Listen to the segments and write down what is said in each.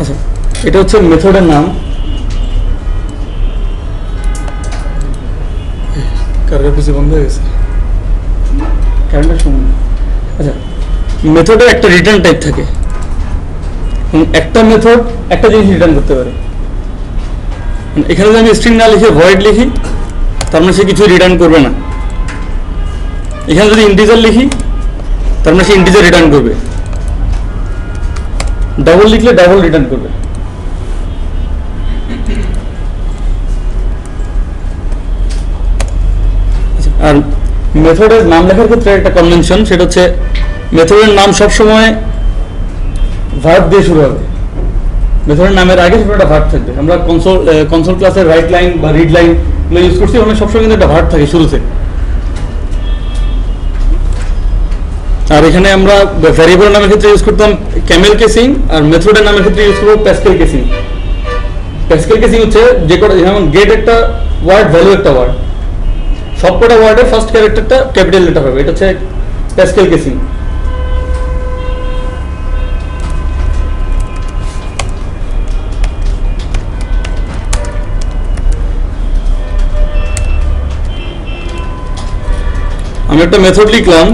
আচ্ছা, এটা হচ্ছে মেথডের নাম। কারেন্ট পিসি বন্ধ হয়ে গেছে, কারেন্টের সময়। আচ্ছা, মেথডের একটা রিটার্ন টাইপ থাকে, একটা মেথড একটা জিনিস রিটার্ন করতে পারে। এখানে যদি আমি স্ট্রিং না লিখে ভয়েড লিখি, তার মানে সে কিছু রিটার্ন করবে না। এখানে যদি ইন্টিজার লিখি, তার মানে সে ইন্টিজার রিটার্ন করবে। ডাবল লিখলে ডাবল রিটার্ন করবে। আর মেথডের নাম লেখার ক্ষেত্রে একটা কনভেনশন, সেটা হচ্ছে মেথডের নাম সবসময় ভার্ব দিয়ে শুরু হবে। মেথডের নামের আগে সেটা একটা ভার্ব থাকবে। আমরা কনসোল ক্লাসের রাইট লাইন বা রিড লাইন ইউজ করছি, ওখানে সবসময় কিন্তু একটা ভার্ব থাকে শুরুতে। আর এখানে আমরা ভ্যারিয়েবল নামের ক্ষেত্রে ইউজ করতাম ক্যামেল কেসিং, আর মেথডের নামের ক্ষেত্রে ইউজ করবো প্যাসকেল কেসিং। প্যাসকেল কেসিং হচ্ছে যে কটা, যেমন গেট একটা ওয়ার্ড, ভ্যালু একটা ওয়ার্ড, সবকটা ওয়ার্ডের ফার্স্ট ক্যারেক্টারটা ক্যাপিটাল লেটার হবে, এটা হচ্ছে প্যাসকেল কেসিং। আমি একটা মেথড লিখলাম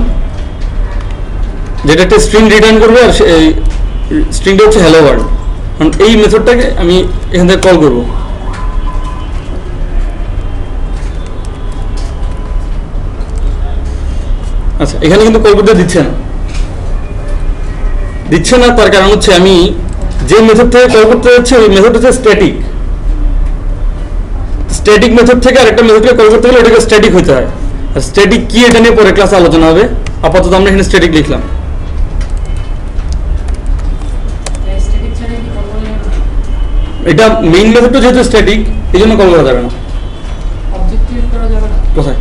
যেটা একটা স্ট্রিং রিটার্ন করবে, আর স্ট্রিংটা হচ্ছে হ্যালো ওয়ার্ল্ড। কারণ এই মেথডটাকে আমি এখান থেকে কল করব। আচ্ছা, এখানে কিন্তু কল করতে দিচ্ছে না, তার কারণ হচ্ছে আমি যে মেথড থেকে কল করতে যাচ্ছি ওই মেথড হচ্ছে স্ট্যাটিক। স্ট্যাটিক মেথড থেকে আরেকটা মেথডকে কল করতে গেলে ওটাকে স্ট্যাটিক হতে হয়। আর স্ট্যাটিক কি এটা নিয়ে পরে ক্লাসে আলোচনা হবে, আপাতত আমরা এখানে স্ট্যাটিক লিখলাম। এটা মেইন মেথডটা যেহেতু স্ট্যাটিক, এই জন্য কল করা যাবে না। কোথায়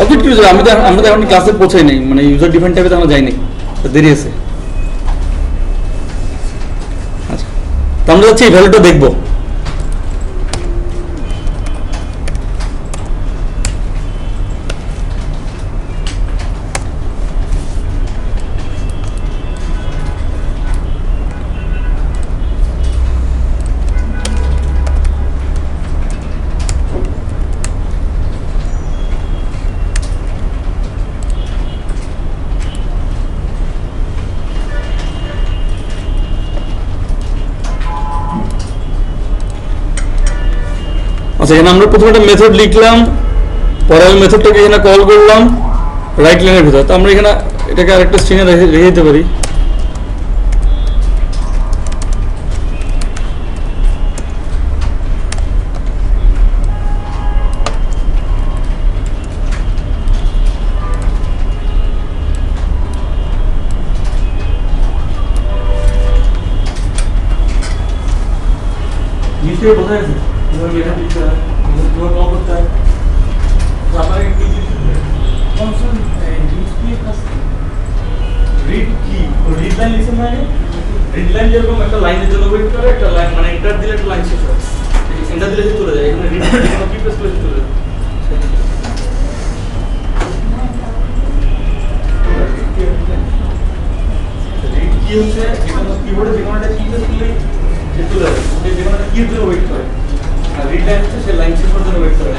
অবজেক্ট ক্রিয়েট? আমরা তো এখন ক্লাসে পৌঁছাই নাই, মানে ইউজার ডিফাইন টাইপে তো আমরা যাই নাই, দেরি আছে। আচ্ছা, তো আমরা যাচ্ছি এই ভ্যালুটা দেখবো। এখানে আমরা প্রথমে একটা মেথড লিখলাম, পরে ওই মেথডটাকে এখানে কল করলাম রাইট লাইনের ভিতরে। তো আমরা এখানে এটাকে আরেকটা স্ট্রিংয়ে রেখে দিতে পারি। নিশ্চয়ই বোঝা গেছে যেরকম একটা লাইনের জন্য ওয়েট করে, একটা লাইন মানে এন্টার দিলে একটা লাইন শেষ হয়, এন্টার দিলে চলে যায়। এখানে রিড কি প্রেস করে চলে যায়। রিড কি হচ্ছে, যেকোনো কিবোর্ডে যেকোনো একটা কি প্রেস করলেই সে চলে যাবে, যেকোনো একটা কি জন্য ওয়েট করে। আর রিড লাইন হচ্ছে সে লাইন শেষ করার জন্য ওয়েট করে।